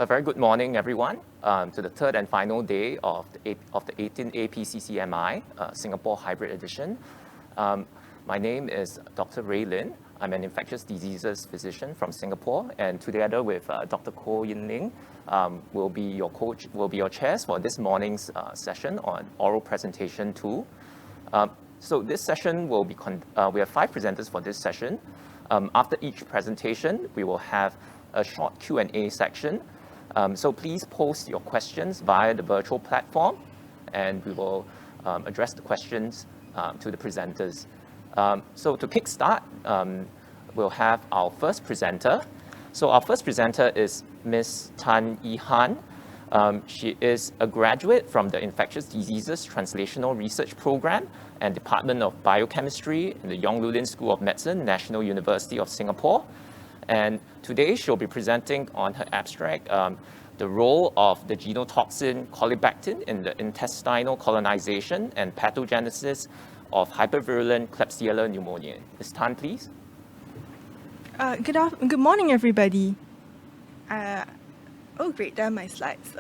A very good morning, everyone, to the third and final day of the 18th APCCMI Singapore Hybrid Edition. My name is Dr. Ray Lin. I'm an infectious diseases physician from Singapore, and together with Dr. Koh Yin Ling, will be your chairs for this morning's session on oral presentation 2. So this session will be, we have 5 presenters for this session. After each presentation, we will have a short Q&A section. So please post your questions via the virtual platform, and we will address the questions to the presenters. So to kickstart, we'll have our first presenter. So our first presenter is Ms. Tan Yi Han. She is a graduate from the Infectious Diseases Translational Research Program and Department of Biochemistry in the Yong School of Medicine, National University of Singapore. And today she'll be presenting on her abstract, the role of the genotoxin colibactin in the intestinal colonization and pathogenesis of hypervirulent Klebsiella pneumonia. Ms. Tan, please. Good morning, everybody. Oh, great, there are my slides.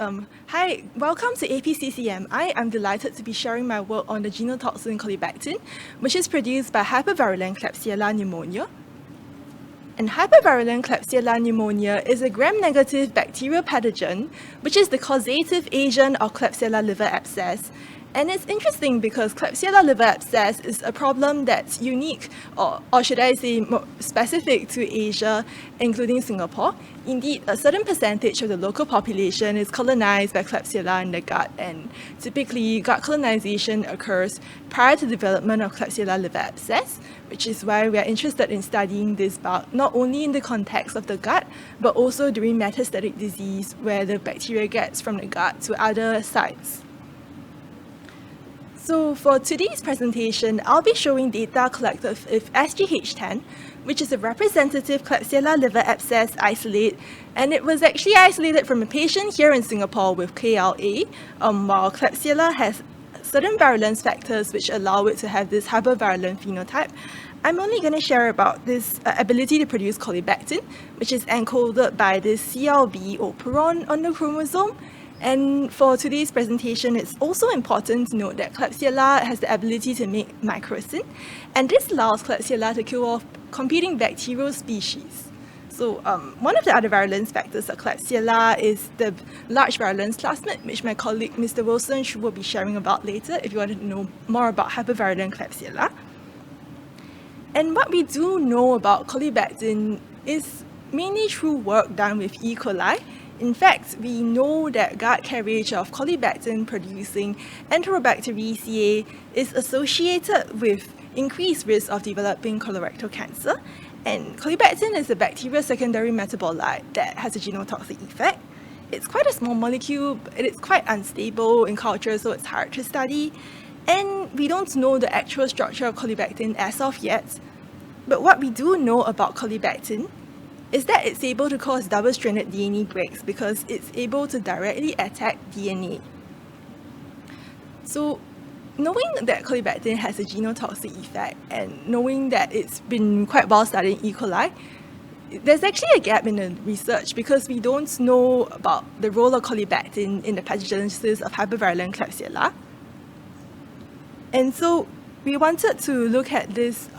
Hi, welcome to APCCMI. I'm delighted to be sharing my work on the genotoxin colibactin, which is produced by hypervirulent Klebsiella pneumonia. And hypervirulent Klebsiella pneumonia is a gram-negative bacterial pathogen, which is the causative agent of Klebsiella liver abscess. And it's interesting because Klebsiella liver abscess is a problem that's unique, or should I say more specific to Asia, including Singapore. Indeed, a certain percentage of the local population is colonized by Klebsiella in the gut, and typically gut colonization occurs prior to development of Klebsiella liver abscess, which is why we are interested in studying this bug, not only in the context of the gut, but also during metastatic disease, where the bacteria gets from the gut to other sites. So for today's presentation, I'll be showing data collected with SGH10, which is a representative Klebsiella liver abscess isolate, and it was actually isolated from a patient here in Singapore with KLA, while Klebsiella has certain virulence factors which allow it to have this hypervirulent phenotype. I'm only going to share about this ability to produce colibactin, which is encoded by this CLB operon on the chromosome. And for today's presentation, it's also important to note that Klebsiella has the ability to make microcin, and this allows Klebsiella to kill off competing bacterial species. So one of the other virulence factors of Klebsiella is the large virulence plasmid, which my colleague Mr. Winston Chu will be sharing about later if you want to know more about hypervirulent Klebsiella. And what we do know about colibactin is mainly through work done with E. coli. In fact, we know that gut carriage of colibactin-producing Enterobacteriaceae is associated with increased risk of developing colorectal cancer. And colibactin is a bacterial secondary metabolite that has a genotoxic effect. It's quite a small molecule, but it's quite unstable in culture, so it's hard to study. And we don't know the actual structure of colibactin as of yet. But what we do know about colibactin is that it's able to cause double-stranded DNA breaks because it's able to directly attack DNA. So knowing that colibactin has a genotoxic effect and knowing that it's been quite well studied in E. coli, there's actually a gap in the research because we don't know about the role of colibactin in the pathogenesis of hypervirulent Klebsiella. And so we wanted to look at this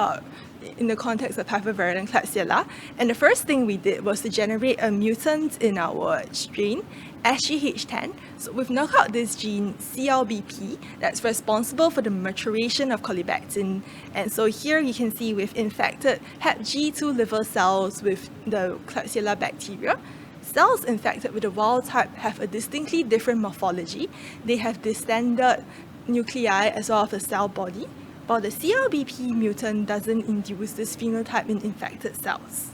in the context of hypervirulent Klebsiella, and the first thing we did was to generate a mutant in our strain, SGH10. So we've knocked out this gene, CLBP, that's responsible for the maturation of colibactin. And so here you can see we've infected Hep G2 liver cells with the Klebsiella bacteria. Cells infected with the wild type have a distinctly different morphology. They have distended nuclei as well as a cell body, while the CLBP mutant doesn't induce this phenotype in infected cells.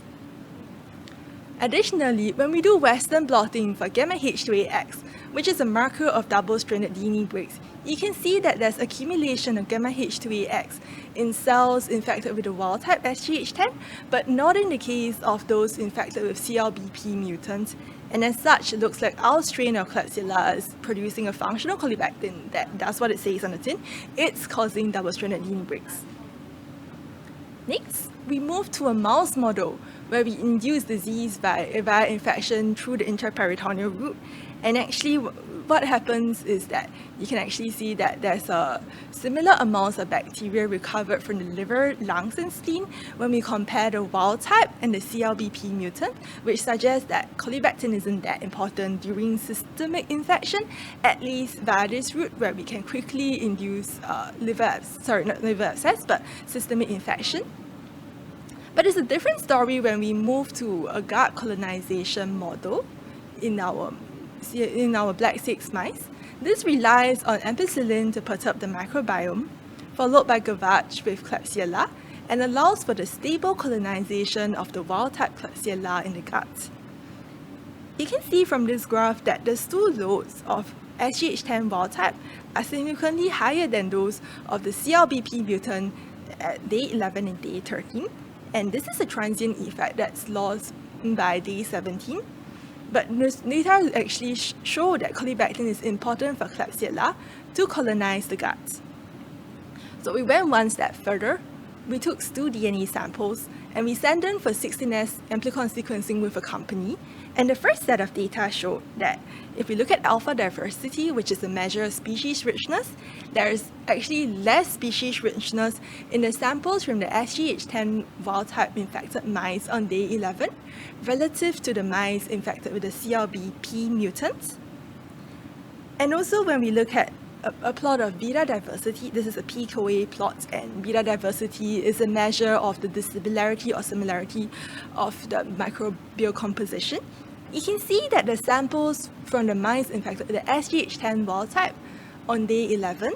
Additionally, when we do Western blotting for gamma H2AX, which is a marker of double-stranded DNA breaks, you can see that there's accumulation of gamma H2AX in cells infected with the wild-type SGH10, but not in the case of those infected with CLBP mutants. And as such, it looks like our strain of Klebsiella is producing a functional colibactin that does what it says on the tin. It's causing double-stranded DNA breaks. Next. we moved to a mouse model where we induce disease via infection through the intraperitoneal route. And actually, what happens is that you can actually see that there's a similar amounts of bacteria recovered from the liver, lungs, and spleen when we compare the wild type and the CLBP mutant, which suggests that colibactin isn't that important during systemic infection, at least via this route where we can quickly induce systemic infection. But it's a different story when we move to a gut colonization model in our black 6 mice. This relies on ampicillin to perturb the microbiome, followed by gavage with Klebsiella, and allows for the stable colonization of the wild-type Klebsiella in the gut. You can see from this graph that the stool loads of SGH10 wild-type are significantly higher than those of the CLBP mutant at day 11 and day 13, and this is a transient effect that's lost by day 17. But data actually show that colibactin is important for Klebsiella to colonize the gut. So we went one step further. We took stool DNA samples and we sent them for 16S amplicon sequencing with a company. And the first set of data showed that if we look at alpha diversity, which is a measure of species richness, there is actually less species richness in the samples from the SGH10 wild-type infected mice on day 11 relative to the mice infected with the CLBP mutants. And also when we look at a plot of beta diversity, this is a PKA plot, and beta diversity is a measure of the dissimilarity or similarity of the microbial composition. You can see that the samples from the mice infected with the SGH10 wild type on day 11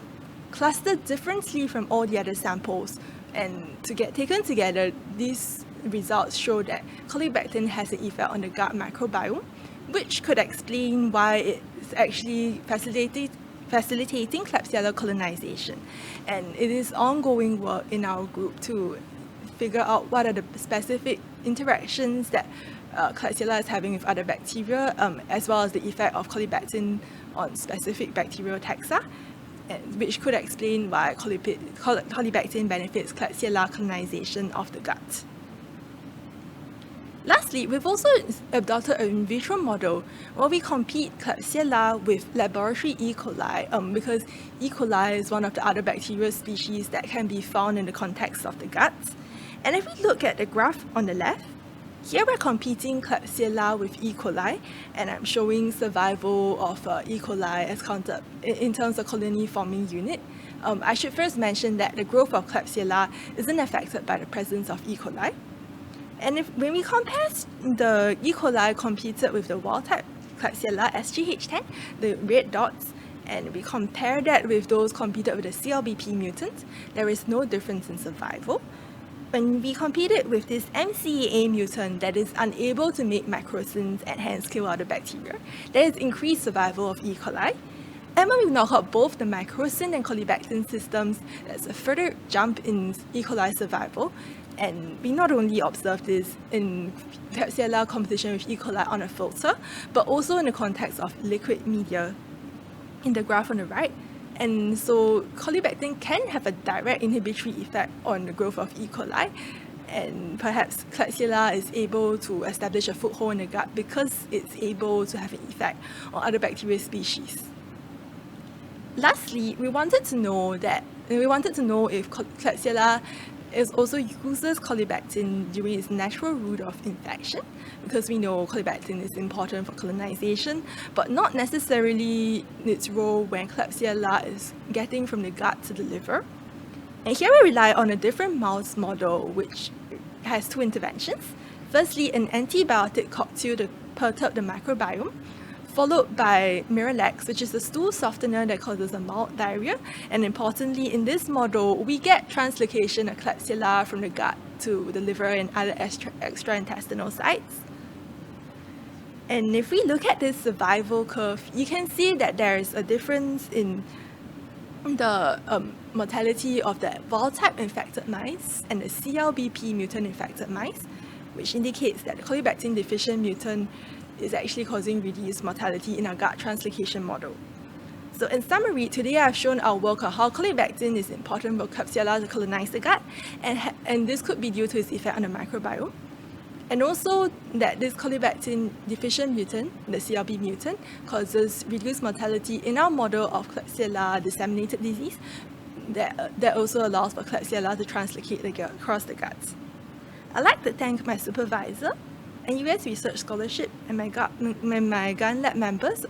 clustered differently from all the other samples, and to get taken together, these results show that colibactin has an effect on the gut microbiome, which could explain why it's actually facilitating Klebsiella colonization. And it is ongoing work in our group to figure out what are the specific interactions that Klebsiella is having with other bacteria, as well as the effect of colibactin on specific bacterial taxa, which could explain why colibactin benefits Klebsiella colonization of the gut. Lastly, we've also adopted an in vitro model where we compete Klebsiella with laboratory E. coli because E. coli is one of the other bacterial species that can be found in the context of the gut. And if we look at the graph on the left, here we're competing Klebsiella with E. coli, and I'm showing survival of E. coli as counted in terms of colony forming unit. I should first mention that the growth of Klebsiella isn't affected by the presence of E. coli. And when we compare the E. coli competed with the wild-type Klebsiella SGH10, the red dots, and we compare that with those competed with the CLBP mutant, there is no difference in survival. When we competed with this MCEA mutant that is unable to make macrocins and hence kill other bacteria, there is increased survival of E. coli. And when we knock out both the macrocin and colibactin systems, there's a further jump in E. coli survival. And we not only observe this in Klebsiella competition with E. coli on a filter, but also in the context of liquid media in the graph on the right. And so colibactin can have a direct inhibitory effect on the growth of E. coli, and perhaps Klebsiella is able to establish a foothold in the gut because it's able to have an effect on other bacterial species. Lastly, we wanted to know if Klebsiella also uses colibactin during its natural route of infection, because we know colibactin is important for colonization, but not necessarily its role when Klebsiella is getting from the gut to the liver. And here we rely on a different mouse model which has two interventions. Firstly, an antibiotic cocktail to perturb the microbiome, followed by Miralax, which is a stool softener that causes a mild diarrhea. And importantly, in this model, we get translocation of Klebsiella from the gut to the liver and other extraintestinal sites. And if we look at this survival curve, you can see that there is a difference in the mortality of the wild-type infected mice and the CLBP mutant infected mice, which indicates that the colibactin deficient mutant is actually causing reduced mortality in our gut translocation model. So in summary, today I've shown our work on how Colibactin is important for Klebsiella to colonize the gut, and this could be due to its effect on the microbiome. And also that this Colibactin deficient mutant, the CLB mutant, causes reduced mortality in our model of Klebsiella disseminated disease that also allows for Klebsiella to translocate across the guts. I'd like to thank my supervisor and US Research Scholarship and my GAN lab members,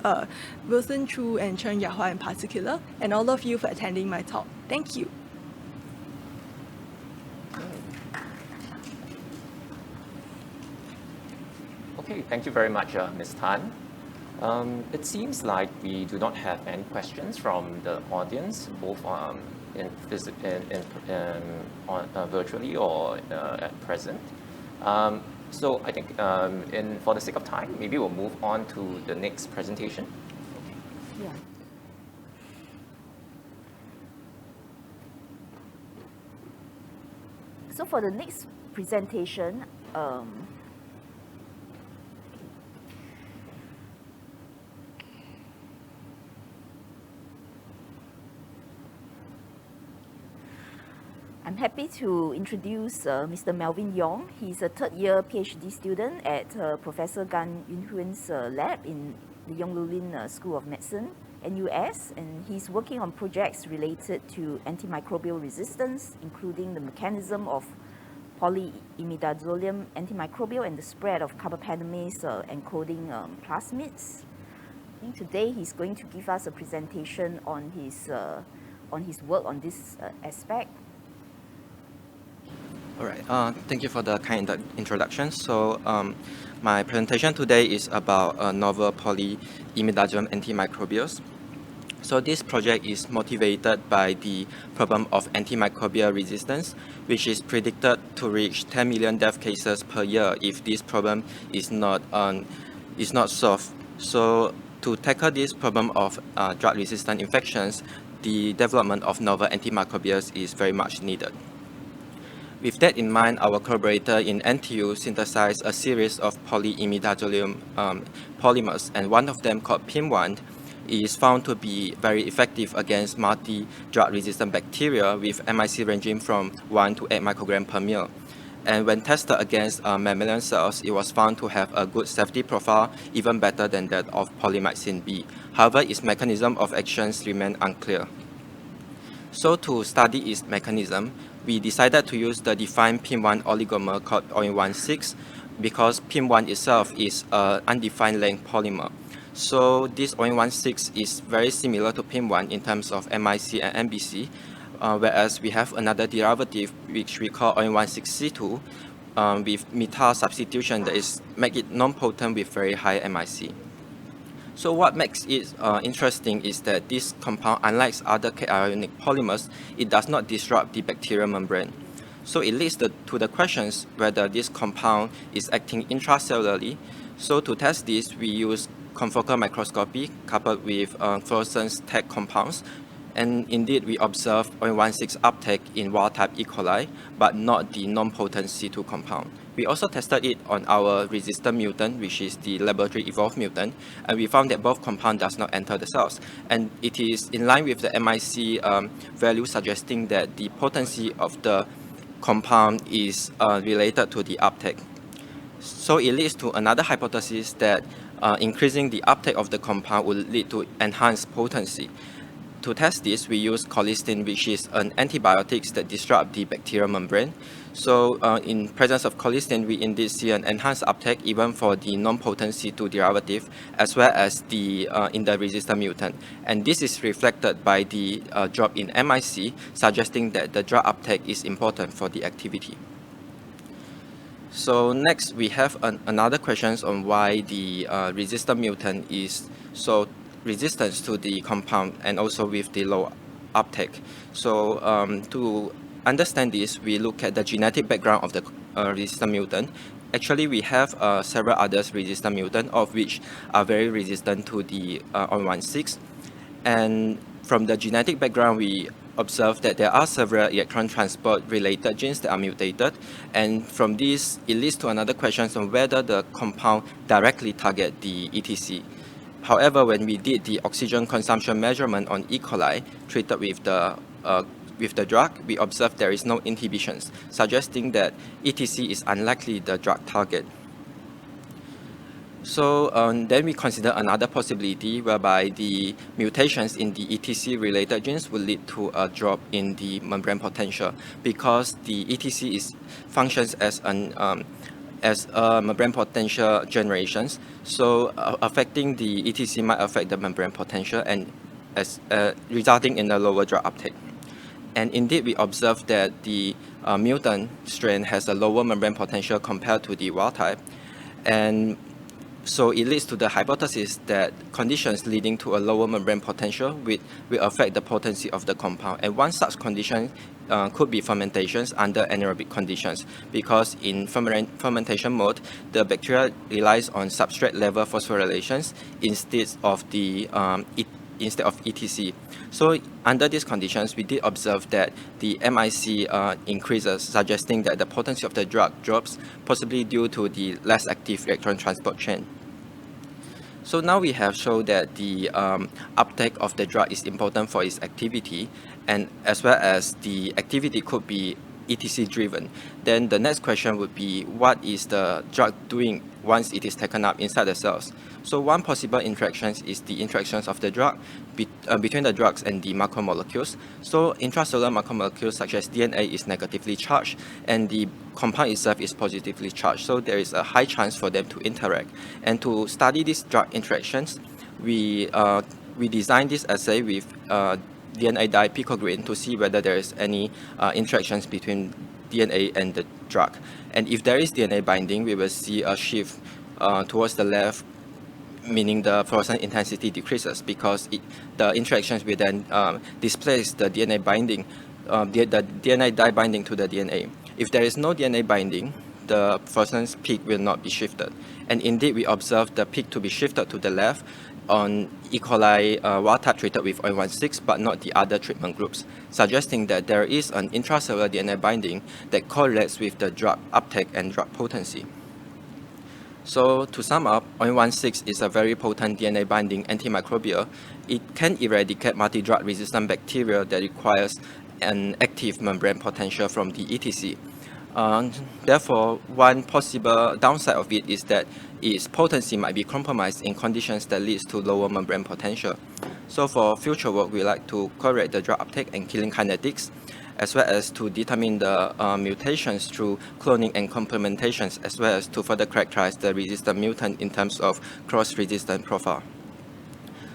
Winston Chu and Chen Yahua in particular, and all of you for attending my talk. Thank you. Okay, thank you very much, Ms. Tan. It seems like we do not have any questions from the audience, both virtually or at present. So I think for the sake of time, maybe we'll move on to the next presentation. Okay. Yeah. So for the next presentation, I'm happy to introduce Mr. Melvin Young. He's a third-year PhD student at Professor Gan Yunhuen's lab in the Yong Lin School of Medicine, NUS, and he's working on projects related to antimicrobial resistance, including the mechanism of polyimidazolium antimicrobial and the spread of carbapenemase encoding plasmids. I think today he's going to give us a presentation on his work on this aspect. All right, thank you for the kind introduction. So my presentation today is about novel polyimidazolium antimicrobials. So this project is motivated by the problem of antimicrobial resistance, which is predicted to reach 10 million death cases per year if this problem is not solved. So to tackle this problem of drug-resistant infections, the development of novel antimicrobials is very much needed. With that in mind, our collaborator in NTU synthesized a series of polyimidazolium polymers, and one of them, called PIM1, is found to be very effective against multi-drug resistant bacteria with MIC ranging from 1 to 8 microgram per ml. And when tested against mammalian cells, it was found to have a good safety profile, even better than that of polymyxin B. However, its mechanism of actions remain unclear. So to study its mechanism, we decided to use the defined PIM1 oligomer called OIN16 because PIM1 itself is an undefined length polymer. So this OIN16 is very similar to PIM1 in terms of MIC and MBC, whereas we have another derivative which we call OIN16C2 with methyl substitution that is make it non-potent with very high MIC. So what makes it interesting is that this compound, unlike other cationic polymers, it does not disrupt the bacterial membrane. So it leads to the questions whether this compound is acting intracellularly. So to test this, we use confocal microscopy coupled with fluorescence tag compounds. And indeed, we observe OIN16 uptake in wild-type E. coli, but not the non-potent C2 compound. We also tested it on our resistor mutant, which is the laboratory evolved mutant, and we found that both compound does not enter the cells. And it is in line with the MIC value, suggesting that the potency of the compound is related to the uptake. So it leads to another hypothesis that increasing the uptake of the compound will lead to enhanced potency. To test this, we use colistin, which is an antibiotic that disrupts the bacterial membrane. So in presence of colistin, we indeed see an enhanced uptake even for the non-potent C2 derivative, as well as the in the resistor mutant. And this is reflected by the drop in MIC, suggesting that the drug uptake is important for the activity. So next, we have another question on why the resistor mutant is so resistance to the compound and also with the low uptake. So to understand this, we look at the genetic background of the resistant mutant. Actually, we have several other resistant mutants, of which are very resistant to the OIN16. And from the genetic background, we observe that there are several electron transport related genes that are mutated. And from this, it leads to another question on whether the compound directly target the ETC. However, when we did the oxygen consumption measurement on E. coli treated with the drug, we observed there is no inhibitions, suggesting that ETC is unlikely the drug target. So then we consider another possibility whereby the mutations in the ETC-related genes will lead to a drop in the membrane potential, because the ETC functions as a membrane potential generations. So affecting the ETC might affect the membrane potential and resulting in a lower drug uptake. And indeed, we observed that the mutant strain has a lower membrane potential compared to the wild type. And so it leads to the hypothesis that conditions leading to a lower membrane potential will affect the potency of the compound. And one such condition could be fermentations under anaerobic conditions, because in fermentation mode, the bacteria relies on substrate level phosphorylations instead of ETC. So under these conditions, we did observe that the MIC increases, suggesting that the potency of the drug drops, possibly due to the less active electron transport chain. So now we have shown that the uptake of the drug is important for its activity, and as well as the activity could be ETC driven. Then the next question would be, what is the drug doing once it is taken up inside the cells? So one possible interaction is the interactions of the drug between the drugs and the macromolecules. So intracellular macromolecules such as DNA is negatively charged, and the compound itself is positively charged. So there is a high chance for them to interact. And to study these drug interactions, we designed this assay with DNA dye picogreen to see whether there is any interactions between DNA and the drug. And if there is DNA binding, we will see a shift towards the left, meaning the fluorescent intensity decreases, because the interactions will then displace the DNA binding, the DNA dye binding to the DNA. If there is no DNA binding, the fluorescence peak will not be shifted. And indeed, we observed the peak to be shifted to the left on E. coli wild type treated with ON16, but not the other treatment groups, suggesting that there is an intracellular DNA binding that correlates with the drug uptake and drug potency. So to sum up, ON16 is a very potent DNA binding antimicrobial. It can eradicate multi-drug resistant bacteria that requires an active membrane potential from the ETC. Therefore, one possible downside of it is that its potency might be compromised in conditions that leads to lower membrane potential. So for future work, we like to correlate the drug uptake and killing kinetics, as well as to determine the mutations through cloning and complementations, as well as to further characterize the resistant mutant in terms of cross-resistant profile.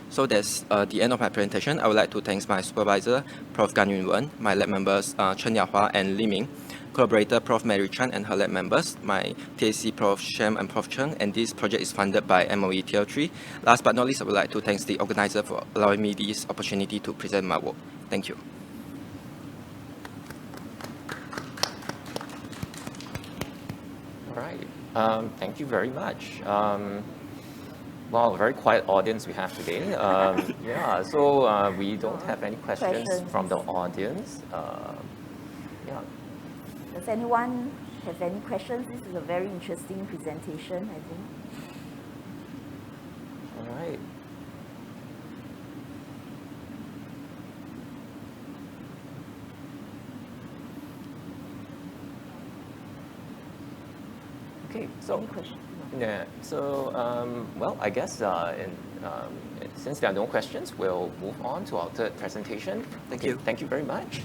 So that's the end of my presentation. I would like to thank my supervisor, Prof. Gan Yun Wen, my lab members Chen Yahua and Li Ming, collaborator Prof. Mary Chan and her lab members, my TAC Prof. Shem and Prof. Cheng, and this project is funded by MOE TL3. Last but not least, I would like to thank the organizer for allowing me this opportunity to present my work. Thank you. All right, thank you very much. Well, a very quiet audience we have today. Yeah, so we don't have any questions from the audience. Yeah. Does anyone have any questions? This is a very interesting presentation, I think. All right. Okay, so Any questions? yeah, so well, I guess since there are no questions, we'll move on to our third presentation. Thank you. Thank you very much.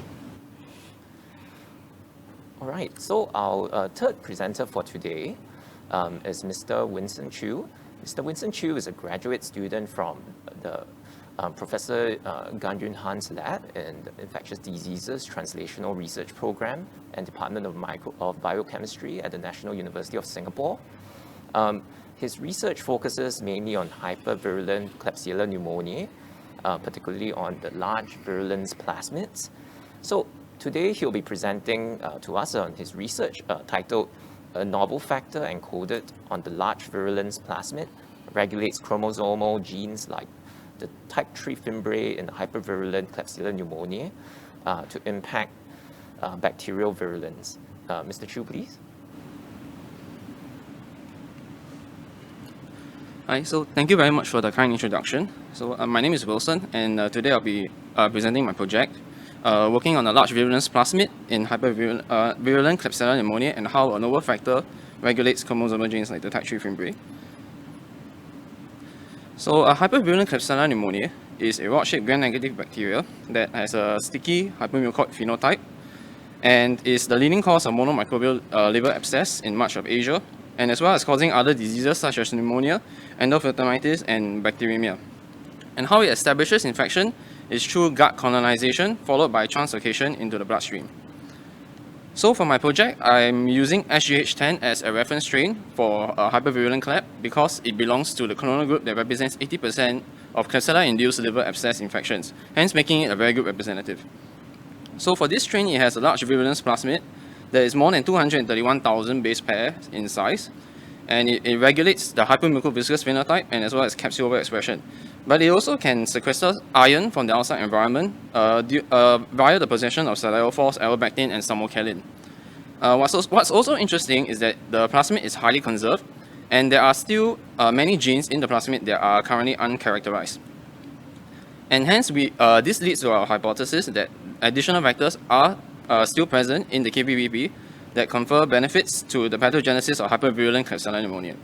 All right, so our third presenter for today is Mr. Winston Chu. Mr. Winston Chu is a graduate student from the Professor Gan Yun Han's lab in the Infectious Diseases Translational Research Program and Department of Biochemistry at the National University of Singapore. His research focuses mainly on hypervirulent Klebsiella pneumoniae, particularly on the large virulence plasmids. So today he'll be presenting to us on his research titled "A Novel Factor Encoded on the Large Virulence Plasmid Regulates Chromosomal Genes like the type 3 fimbriae in hypervirulent Klebsiella pneumoniae to impact bacterial virulence." Mr. Chu, please. Hi, so thank you very much for the kind introduction. So my name is Wilson, and today I'll be presenting my project, working on a large virulence plasmid in hypervirulent Klebsiella pneumonia and how a novel factor regulates chromosomal genes like the type 3 fimbriae. So hypervirulent Klebsiella pneumonia is a rod-shaped gram-negative bacteria that has a sticky hypomucoid phenotype and is the leading cause of monomicrobial liver abscess in much of Asia, and as well as causing other diseases such as pneumonia, endophthalmitis, and bacteremia. And how it establishes infection is through gut colonization followed by translocation into the bloodstream. So for my project, I'm using SGH10 as a reference strain for hypervirulent Cleft because it belongs to the clonal group that represents 80% of Klebsiella-induced liver abscess infections, hence making it a very good representative. So for this strain, it has a large virulence plasmid that is more than 231,000 base pairs in size, and it regulates the hypermucoviscous phenotype and as well as capsule overexpression. But it also can sequester iron from the outside environment via the possession of cellulophores, allobactin, and samocalin. What's also interesting is that the plasmid is highly conserved, and there are still many genes in the plasmid that are currently uncharacterized. And hence, this leads to our hypothesis that additional vectors are still present in the KBVP that confer benefits to the pathogenesis of hypervirulent Klebsiella pneumonia.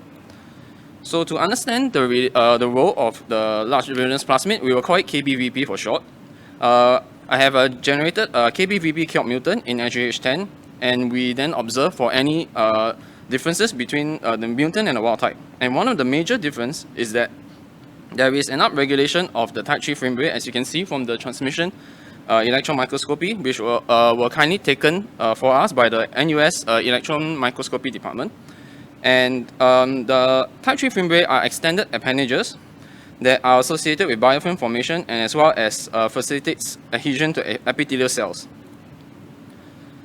So to understand the role of the large virulence plasmid, we will call it KBVP for short. I have generated a KBVP killed mutant in SGH10, and we then observe for any differences between the mutant and the wild type. And one of the major differences is that there is an upregulation of the type 3 fimbriae, as you can see from the transmission electron microscopy, which were kindly taken for us by the NUS electron microscopy department. And the type 3 fimbriae are extended appendages that are associated with biofilm formation and as well as facilitates adhesion to epithelial cells.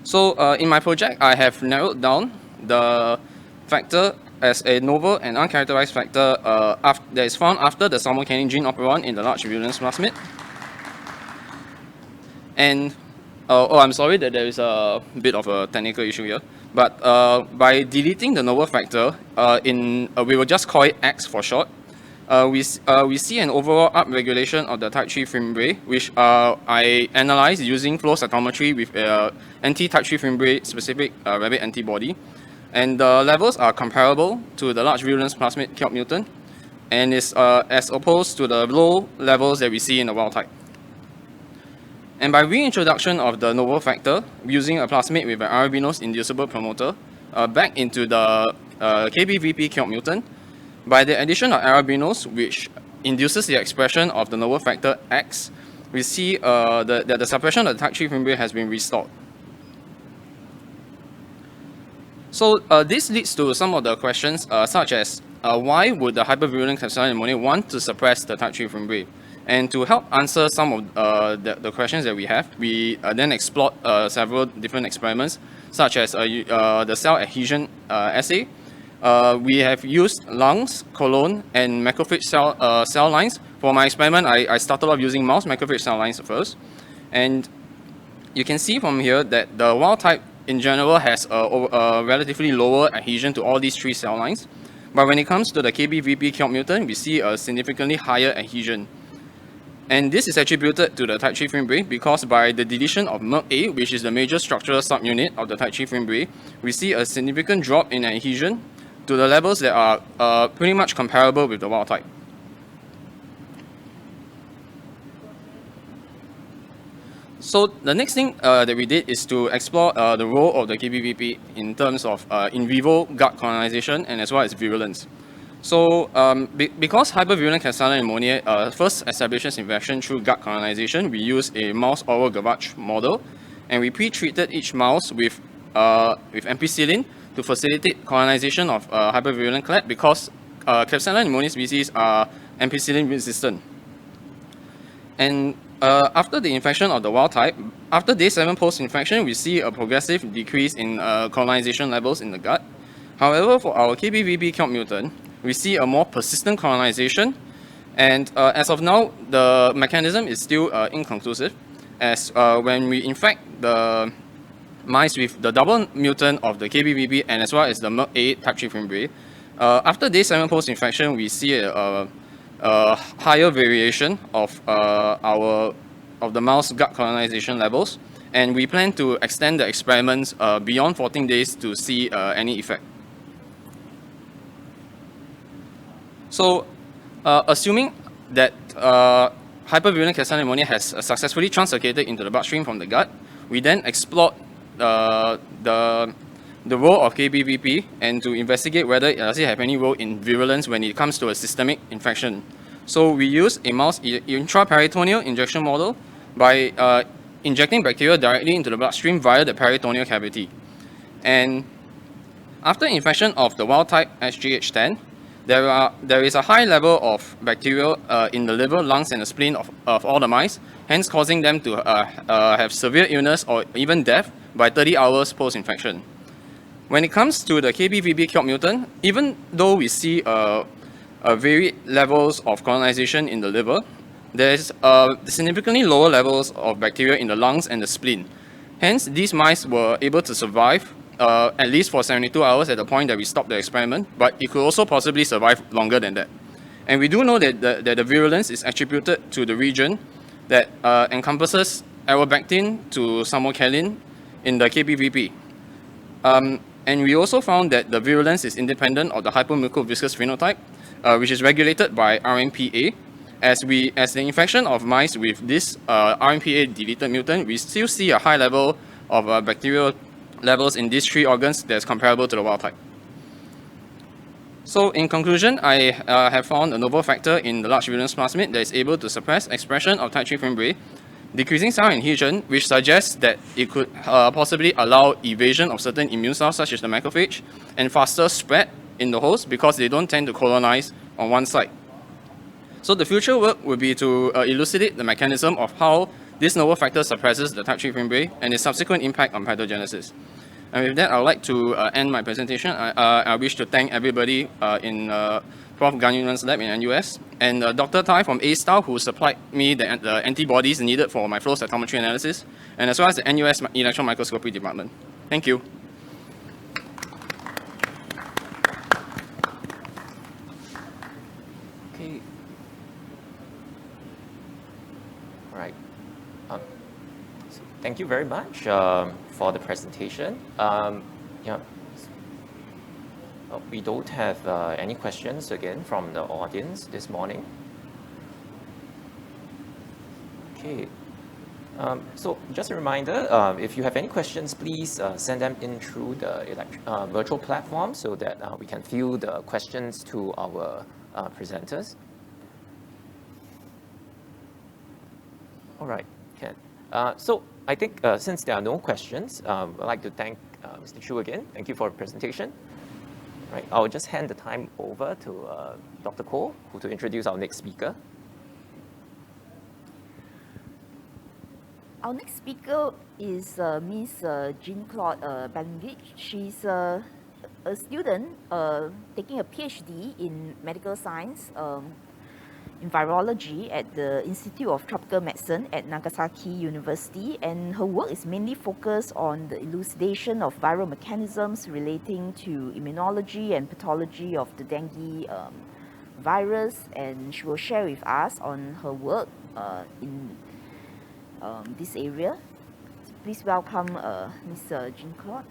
So in my project, I have narrowed down the factor as a novel and uncharacterized factor that is found after the samocalin gene operon in the large virulence plasmid. And I'm sorry that there is a bit of a technical issue here. But by deleting the novel factor, we will just call it X for short, we see an overall upregulation of the type 3 fimbriae, which I analyzed using flow cytometry with anti-type 3 fimbriae specific rabbit antibody. And the levels are comparable to the large virulence plasmid killed mutant, and is as opposed to the low levels that we see in the wild type. And by reintroduction of the novel factor, using a plasmid with an arabinose inducible promoter back into the KBVP killed mutant, by the addition of arabinose, which induces the expression of the novel factor X, we see that the suppression of the type 3 fimbriae has been restored. So this leads to some of the questions such as why would the hypervirulent Klebsiella pneumonia want to suppress the type 3 fimbriae? And to help answer some of the questions that we have, we then explored several different experiments, such as the cell adhesion assay. We have used lungs, colon, and macrophage cell lines. For my experiment, I started off using mouse macrophage cell lines first. And you can see from here that the wild type in general has a relatively lower adhesion to all these three cell lines. But when it comes to the KBVP killed mutant, we see a significantly higher adhesion. And this is attributed to the type 3 fimbriae because by the deletion of MERK-A, which is the major structural subunit of the type 3 fimbriae, we see a significant drop in adhesion to the levels that are pretty much comparable with the wild type. So the next thing that we did is to explore the role of the KBVP in terms of in vivo gut colonization and as well as virulence. So because hypervirulent Klebsiella pneumonia first establishes infection through gut colonization, we use a mouse oral gavage model, and we pre-treated each mouse with ampicillin to facilitate colonization of hypervirulent Cleft because Klebsiella pneumonia species are ampicillin resistant. And after the infection of the wild type, after day 7 post-infection, we see a progressive decrease in colonization levels in the gut. However, for our KBVP killed mutant, we see a more persistent colonization, and as of now, the mechanism is still inconclusive, as when we infect the mice with the double mutant of the KBVP and as well as the MERK-A type 3 fimbriae, After day 7 post-infection, we see a higher variation of the mouse gut colonization levels, and we plan to extend the experiments beyond 14 days to see any effect. So, assuming that hypervirulent Klebsiella pneumonia has successfully translocated into the bloodstream from the gut, we then explored the role of KBVP and to investigate whether it does it have any role in virulence when it comes to a systemic infection. So we use a mouse intraperitoneal injection model by injecting bacteria directly into the bloodstream via the peritoneal cavity. And after infection of the wild type SGH10, there is a high level of bacteria in the liver, lungs, and the spleen of all the mice, hence causing them to have severe illness or even death by 30 hours post-infection. When it comes to the KBVB cured mutant, even though we see varied levels of colonization in the liver, there's significantly lower levels of bacteria in the lungs and the spleen. Hence, these mice were able to survive at least for 72 hours at the point that we stopped the experiment, but it could also possibly survive longer than that. And we do know that the virulence is attributed to the region that encompasses Awabactin to Samocalin in the KBVP. And we also found that the virulence is independent of the hypomucoviscous phenotype, which is regulated by RMPA. As the infection of mice with this RMPA deleted mutant, we still see a high level of bacterial levels in these 3 organs that's comparable to the wild type. So in conclusion, I have found a novel factor in the large virulence plasmid that is able to suppress expression of type 3 fimbriae, decreasing cell adhesion, which suggests that it could possibly allow evasion of certain immune cells such as the macrophage and faster spread in the host because they don't tend to colonize on one side. So the future work would be to elucidate the mechanism of how this novel factor suppresses the type 3 fimbriae and its subsequent impact on pathogenesis. And with that, I would like to end my presentation. I wish to thank everybody in Prof. Gan Yunwan's lab in NUS, and Dr. Tai from A-Star, who supplied me the antibodies needed for my flow cytometry analysis, and as well as the NUS electron microscopy department. Thank you. Okay. All right. So thank you very much for the presentation. Yeah. We don't have any questions again from the audience this morning. Okay. So just a reminder, if you have any questions, please send them in through the virtual platform so that we can field the questions to our presenters. All right, Ken. So I think since there are no questions, I'd like to thank Mr. Chu again. Thank you for the presentation. Right, I'll just hand the time over to Dr. Koh, to introduce our next speaker. Our next speaker is Miss Jean-Claude Balingit. She's a student taking a PhD in medical science in virology at the Institute of Tropical Medicine at Nagasaki University, and her work is mainly focused on the elucidation of viral mechanisms relating to immunology and pathology of the dengue virus, and she will share with us on her work in this area. So please welcome Ms. Jean-Claude.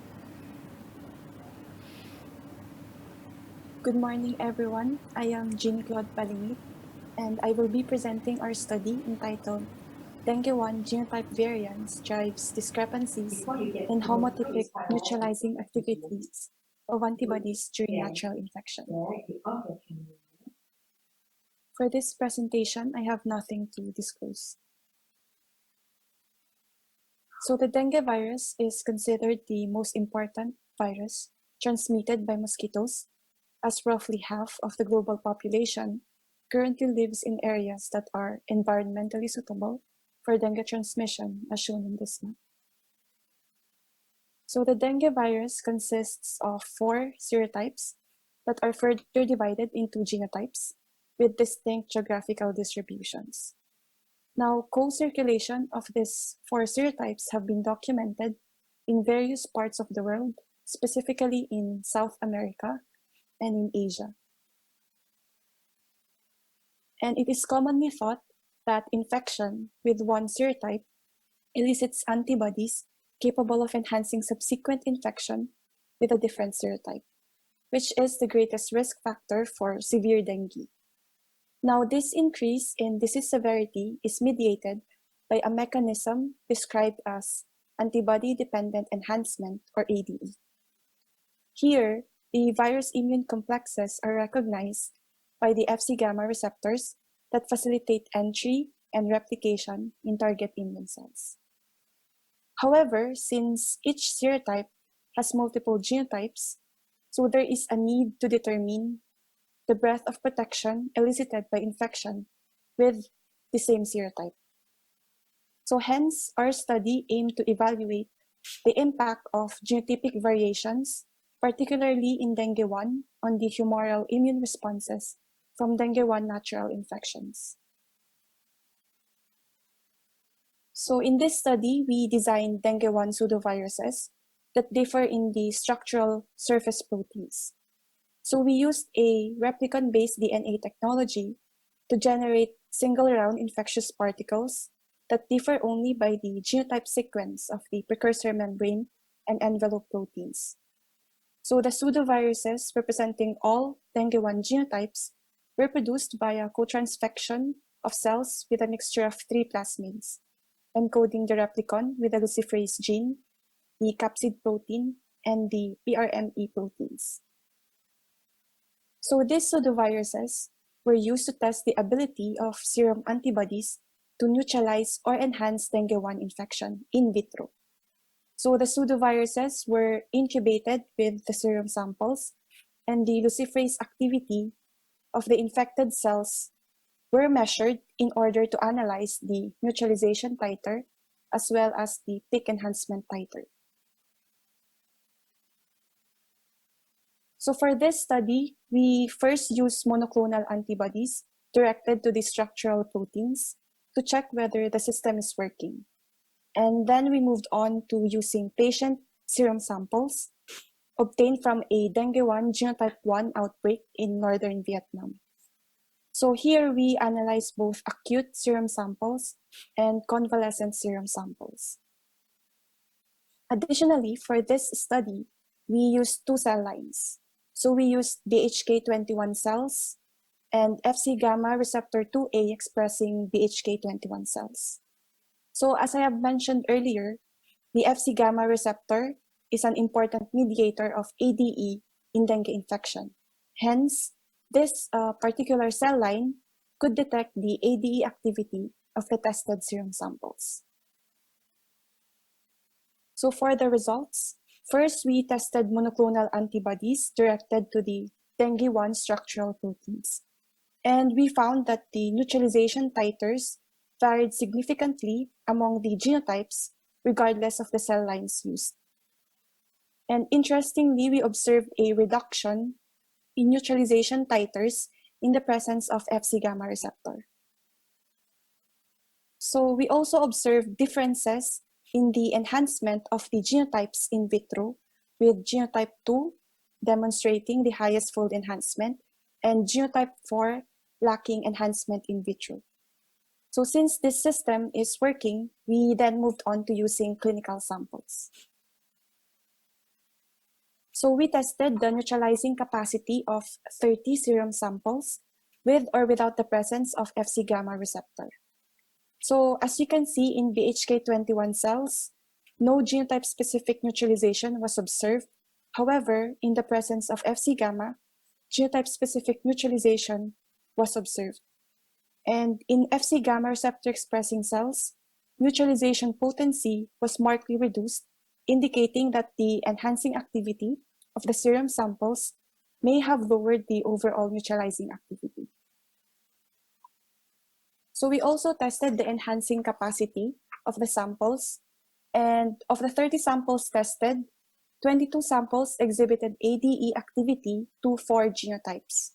Good morning, everyone. I am Jean-Claude Balingit, and I will be presenting our study entitled Dengue 1 genotype variants drives discrepancies in homotypic neutralizing activities of antibodies during natural infection. For this presentation, I have nothing to disclose. So the dengue virus is considered the most important virus transmitted by mosquitoes, as roughly half of the global population currently lives in areas that are environmentally suitable for dengue transmission, as shown in this map. So the dengue virus consists of 4 serotypes that are further divided into genotypes with distinct geographical distributions. Now, co-circulation of these 4 serotypes have been documented in various parts of the world, specifically in South America, and in Asia. And it is commonly thought that infection with one serotype elicits antibodies capable of enhancing subsequent infection with a different serotype, which is the greatest risk factor for severe dengue. Now, this increase in disease severity is mediated by a mechanism described as antibody-dependent enhancement, or ADE. Here, the virus immune complexes are recognized by the Fc gamma receptors that facilitate entry and replication in target immune cells. However, since each serotype has multiple genotypes, so there is a need to determine the breadth of protection elicited by infection with the same serotype. So hence, our study aimed to evaluate the impact of genotypic variations, particularly in dengue 1, on the humoral immune responses from dengue 1 natural infections. So in this study, we designed dengue 1 pseudoviruses that differ in the structural surface proteins. So we used a replicon-based DNA technology to generate single-round infectious particles that differ only by the genotype sequence of the precursor membrane and envelope proteins. So the pseudoviruses representing all dengue 1 genotypes were produced via co-transfection of cells with a mixture of 3 plasmids, encoding the replicon with the luciferase gene, the capsid protein, and the PRME proteins. So these pseudoviruses were used to test the ability of serum antibodies to neutralize or enhance dengue 1 infection in vitro. So the pseudoviruses were incubated with the serum samples, and the luciferase activity of the infected cells were measured in order to analyze the neutralization titer as well as the peak enhancement titer. So for this study, we first used monoclonal antibodies directed to the structural proteins to check whether the system is working. And then we moved on to using patient serum samples obtained from a dengue 1 genotype 1 outbreak in northern Vietnam. So here we analyzed both acute serum samples and convalescent serum samples. Additionally, for this study, we used 2 cell lines. So we used BHK21 cells and Fc gamma receptor 2A expressing BHK21 cells. So as I have mentioned earlier, the Fc gamma receptor is an important mediator of ADE in dengue infection. Hence, this particular cell line could detect the ADE activity of the tested serum samples. So for the results, first we tested monoclonal antibodies directed to the dengue 1 structural proteins. And we found that the neutralization titers varied significantly among the genotypes regardless of the cell lines used. And interestingly, we observed a reduction in neutralization titers in the presence of Fc gamma receptor. So we also observed differences in the enhancement of the genotypes in vitro, with genotype 2 demonstrating the highest fold enhancement and genotype 4 lacking enhancement in vitro. So since this system is working, we then moved on to using clinical samples. So we tested the neutralizing capacity of 30 serum samples with or without the presence of Fc gamma receptor. So as you can see in BHK21 cells, no genotype-specific neutralization was observed. However, in the presence of Fc gamma, genotype-specific neutralization was observed. And in Fc gamma receptor expressing cells, neutralization potency was markedly reduced, indicating that the enhancing activity of the serum samples may have lowered the overall neutralizing activity. So we also tested the enhancing capacity of the samples, and of the 30 samples tested, 22 samples exhibited ADE activity to 4 genotypes.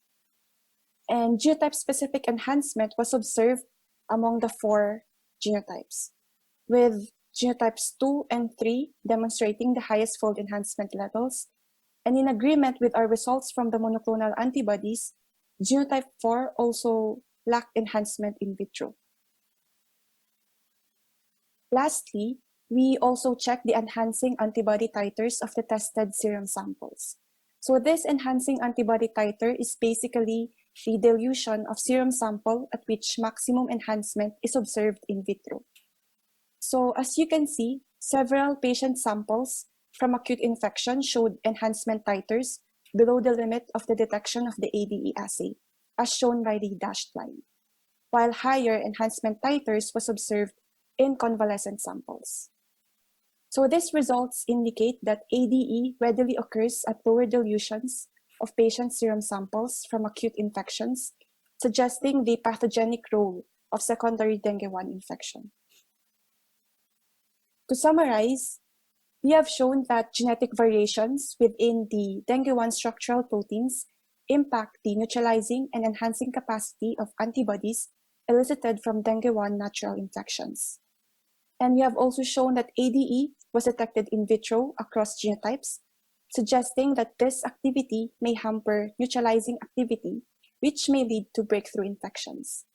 And genotype-specific enhancement was observed among the 4 genotypes, with genotypes 2 and 3 demonstrating the highest fold enhancement levels, And in agreement with our results from the monoclonal antibodies, genotype 4 also lacked enhancement in vitro. Lastly, we also checked the enhancing antibody titers of the tested serum samples. So this enhancing antibody titer is basically the dilution of serum sample at which maximum enhancement is observed in vitro. So as you can see, several patient samples from acute infection showed enhancement titers below the limit of the detection of the ADE assay, as shown by the dashed line, while higher enhancement titers was observed in convalescent samples. So these results indicate that ADE readily occurs at lower dilutions of patient serum samples from acute infections, suggesting the pathogenic role of secondary dengue 1 infection. To summarize, we have shown that genetic variations within the dengue 1 structural proteins impact the neutralizing and enhancing capacity of antibodies elicited from dengue 1 natural infections. And we have also shown that ADE was detected in vitro across genotypes, suggesting that this activity may hamper neutralizing activity, which may lead to breakthrough infections.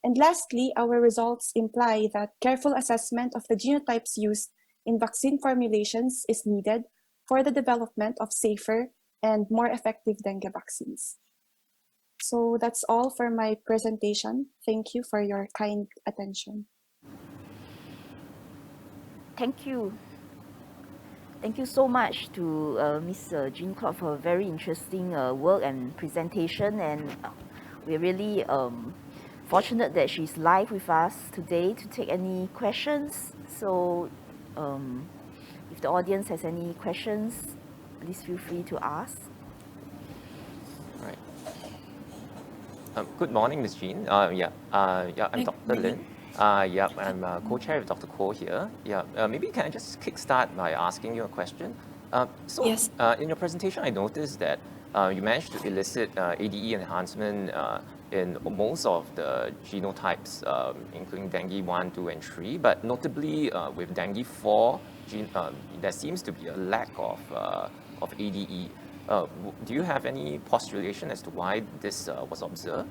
And lastly, our results imply that careful assessment of the genotypes used in vaccine formulations is needed for the development of safer and more effective dengue vaccines. So that's all for my presentation. Thank you for your kind attention. Thank you. Thank you so much to Ms. Jean-Claude for a very interesting work and presentation, and we're really fortunate that she's live with us today to take any questions. So if the audience has any questions, please feel free to ask. Right. Good morning, Ms. Jean. I'm Dr. Lin. I'm co-chair with Dr. Koh here. Maybe can I just kickstart by asking you a question? Yes. In your presentation, I noticed that you managed to elicit ADE enhancement in most of the genotypes, including dengue 1, 2, and 3, but notably with dengue 4, there seems to be a lack of ADE. Do you have any postulation as to why this was observed?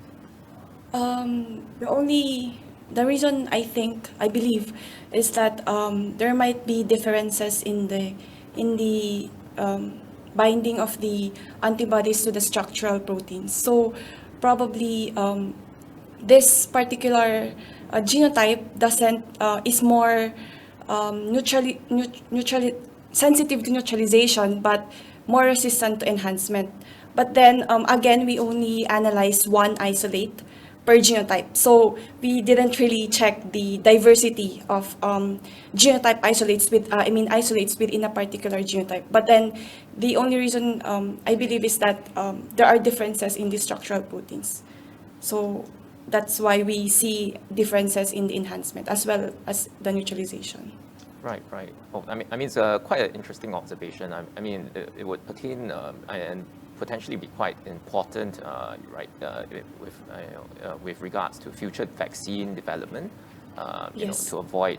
The reason I believe, is that there might be differences in the binding of the antibodies to the structural proteins. So probably this particular genotype is more sensitive to neutralization, but more resistant to enhancement. But then again, we only analyzed one isolate per genotype. So we didn't really check the diversity of genotype isolates within a particular genotype. But then the only reason I believe is that there are differences in the structural proteins. So that's why we see differences in the enhancement as well as the neutralization. Right. Oh, I mean, it's quite an interesting observation. I mean, it would pertain and potentially be quite important, with regards to future vaccine development. Yes. To avoid,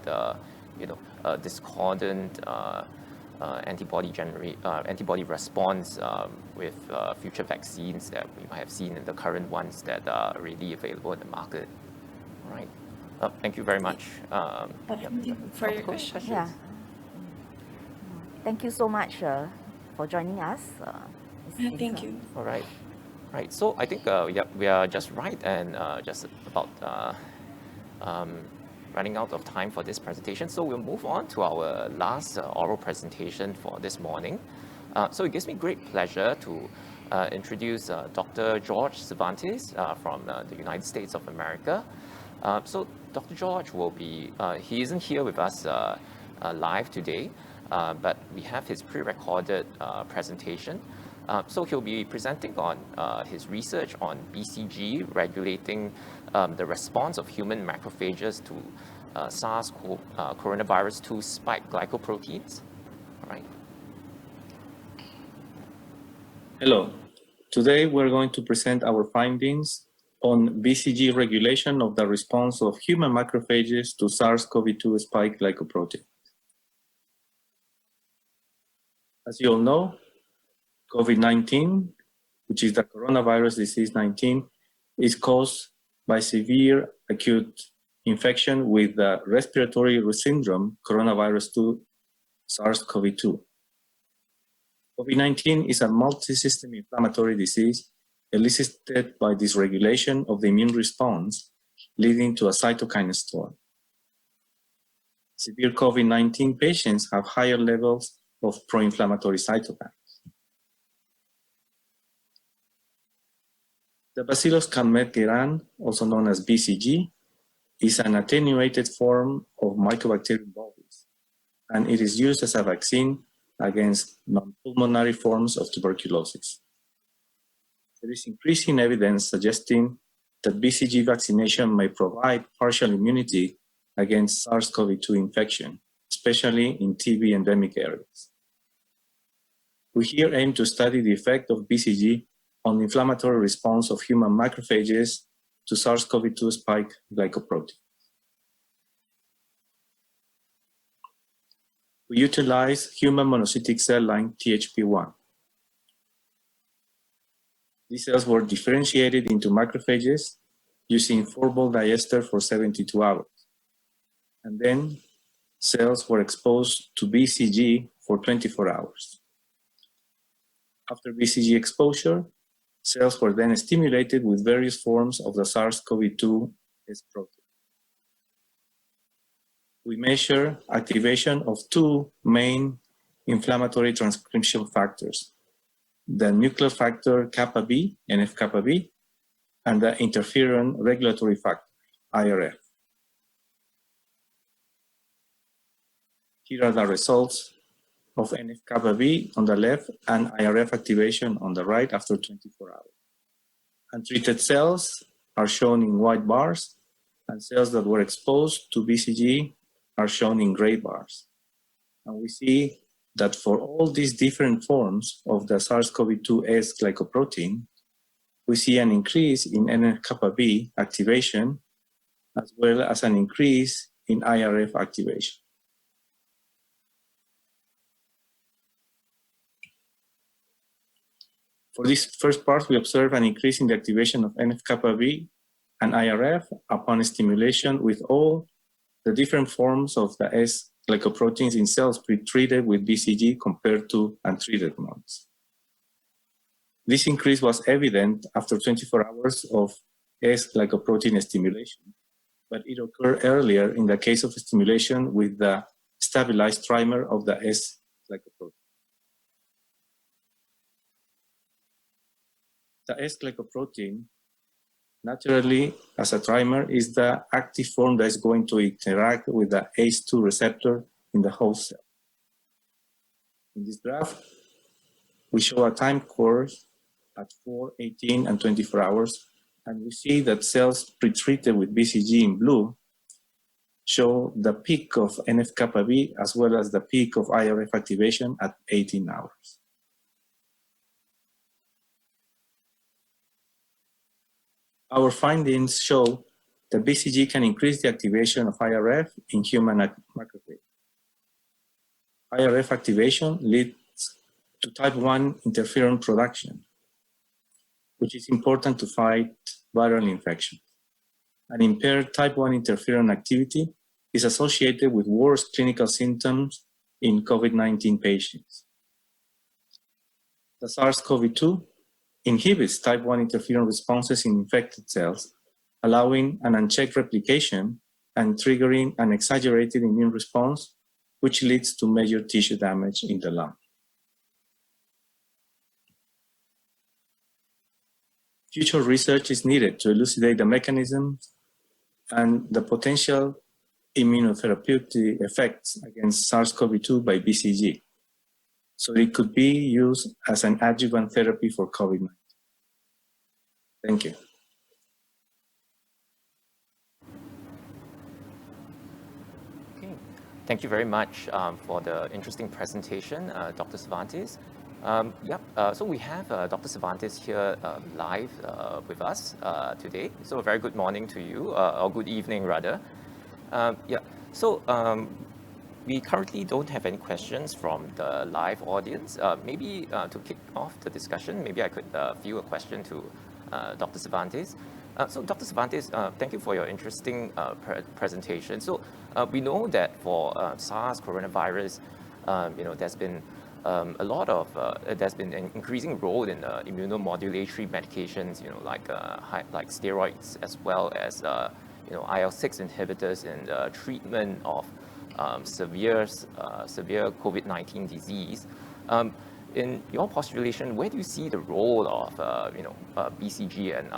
discordant antibody response with future vaccines that we might have seen in the current ones that are already available in the market. Right. Thank you very much. For your question. Yeah. Thank you so much for joining us. Thank you. All right. Right. So I think we are just right and just about running out of time for this presentation. So we'll move on to our last oral presentation for this morning. So it gives me great pleasure to introduce Dr. George Cervantes from the United States of America. So Dr. George will be, he isn't here with us live today, but we have his pre-recorded presentation. So he'll be presenting on his research on BCG regulating the response of human macrophages to SARS coronavirus 2 spike glycoproteins. All right. Hello. Today we're going to present our findings on BCG regulation of the response of human macrophages to SARS-CoV-2 spike glycoprotein. As you all know, COVID-19, which is the coronavirus disease 19, is caused by severe acute infection with the respiratory syndrome coronavirus 2 SARS-CoV-2. COVID-19 is a multi-system inflammatory disease elicited by dysregulation of the immune response, leading to a cytokine storm. Severe COVID-19 patients have higher levels of pro-inflammatory cytokines. The Bacillus calmette-guerin, also known as BCG, is an attenuated form of Mycobacterium bovis, and it is used as a vaccine against non-pulmonary forms of tuberculosis. There is increasing evidence suggesting that BCG vaccination may provide partial immunity against SARS-CoV-2 infection, especially in TB endemic areas. We here aim to study the effect of BCG on the inflammatory response of human macrophages to SARS-CoV-2 spike glycoprotein. We utilize human monocytic cell line THP1. These cells were differentiated into macrophages using 4-ball diester for 72 hours. And then cells were exposed to BCG for 24 hours. After BCG exposure, cells were then stimulated with various forms of the SARS-CoV-2 S protein. We measure activation of two main inflammatory transcription factors, the nuclear factor kappa B, NF-kappa B, and the interferon regulatory factor, IRF. Here are the results of NF-kappa B on the left and IRF activation on the right after 24 hours. Untreated cells are shown in white bars, and cells that were exposed to BCG are shown in gray bars. And we see that for all these different forms of the SARS-CoV-2 S glycoprotein, we see an increase in NF-kappa B activation, as well as an increase in IRF activation. For this first part, we observe an increase in the activation of NF-kappa B and IRF upon stimulation with all the different forms of the S glycoproteins in cells pre-treated with BCG compared to untreated ones. This increase was evident after 24 hours of S glycoprotein stimulation, but it occurred earlier in the case of stimulation with the stabilized trimer of the S glycoprotein. The S glycoprotein, naturally, as a trimer, is the active form that is going to interact with the ACE2 receptor in the host cell. In this graph, we show a time course at 4, 18, and 24 hours, and we see that cells pre-treated with BCG in blue show the peak of NF-kappa B as well as the peak of IRF activation at 18 hours. Our findings show that BCG can increase the activation of IRF in human macrophages. IRF activation leads to type 1 interferon production, which is important to fight viral infections. An impaired type 1 interferon activity is associated with worse clinical symptoms in COVID-19 patients. The SARS-CoV-2 inhibits type 1 interferon responses in infected cells, allowing an unchecked replication and triggering an exaggerated immune response, which leads to major tissue damage in the lung. Future research is needed to elucidate the mechanisms and the potential immunotherapeutic effects against SARS-CoV-2 by BCG, so it could be used as an adjuvant therapy for COVID-19. Thank you. Okay. Thank you very much for the interesting presentation, Dr. Cervantes. So we have Dr. Cervantes here live with us today. So a very good morning to you, or good evening rather. we currently don't have any questions from the live audience. Maybe to kick off the discussion, maybe I could field a question to Dr. Cervantes. So Dr. Cervantes, thank you for your interesting presentation. So we know that for SARS coronavirus, there's been a lot of, there's been an increasing role in immunomodulatory medications, like steroids, as well as IL-6 inhibitors in the treatment of severe COVID-19 disease. In your postulation, where do you see the role of BCG and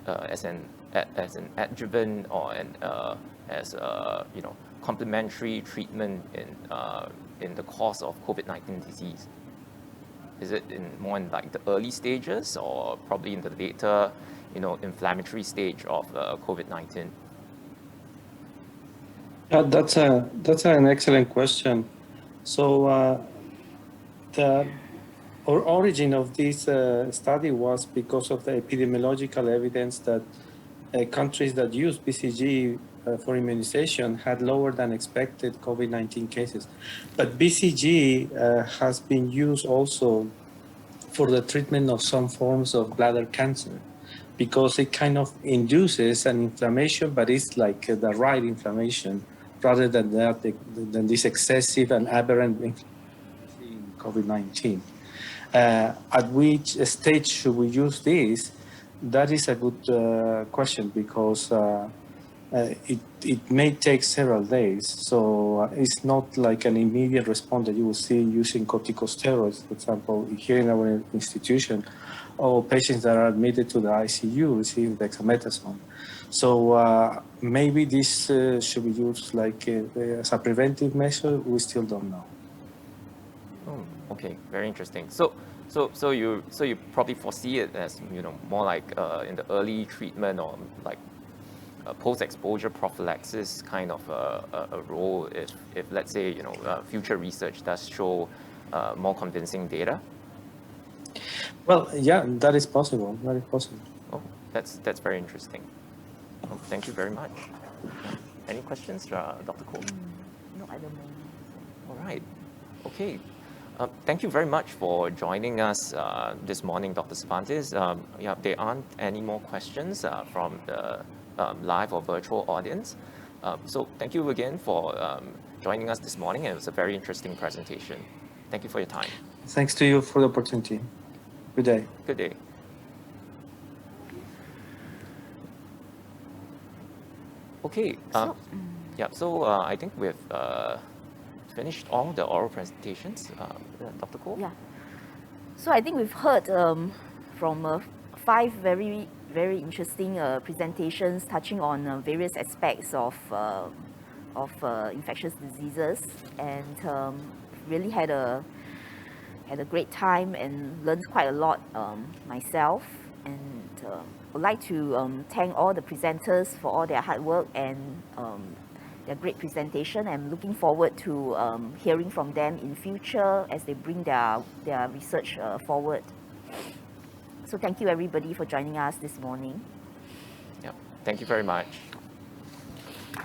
as an adjuvant or as complementary treatment in the course of COVID-19 disease? Is it more in like the early stages, or probably in the later, inflammatory stage of COVID-19? That's an excellent question. So the origin of this study was because of the epidemiological evidence that countries that use BCG for immunization had lower than expected COVID-19 cases. But BCG has been used also for the treatment of some forms of bladder cancer, because it kind of induces an inflammation, but it's like the right inflammation rather than this excessive and aberrant inflammation in COVID-19. At which stage should we use this? That is a good question, because it may take several days. So it's not like an immediate response that you will see using corticosteroids, for example, here in our institution, or patients that are admitted to the ICU receiving dexamethasone. So maybe this should be used like as a preventive measure. We still don't know. Oh, okay, very interesting. So you probably foresee it as more like in the early treatment, or like post-exposure prophylaxis kind of a role if let's say future research does show more convincing data. Well, yeah, that is possible. That is possible. Oh, that's very interesting. Oh, thank you very much. Any questions, Dr. Koh? No, I don't know. All right. Okay. Thank you very much for joining us this morning, Dr. Cervantes. There aren't any more questions from the live or virtual audience. So thank you again for joining us this morning. It was a very interesting presentation. Thank you for your time. Thanks to you for the opportunity. Good day. Good day. Okay. So I think we've finished all the oral presentations. Dr. Koh? Yeah. So I think we've heard from 5 very, very interesting presentations touching on various aspects of infectious diseases, and really had a great time and learned quite a lot myself. And would like to thank all the presenters for all their hard work and their great presentation. I'm looking forward to hearing from them in future as they bring their research forward. So thank you everybody for joining us this morning. Yeah, thank you very much.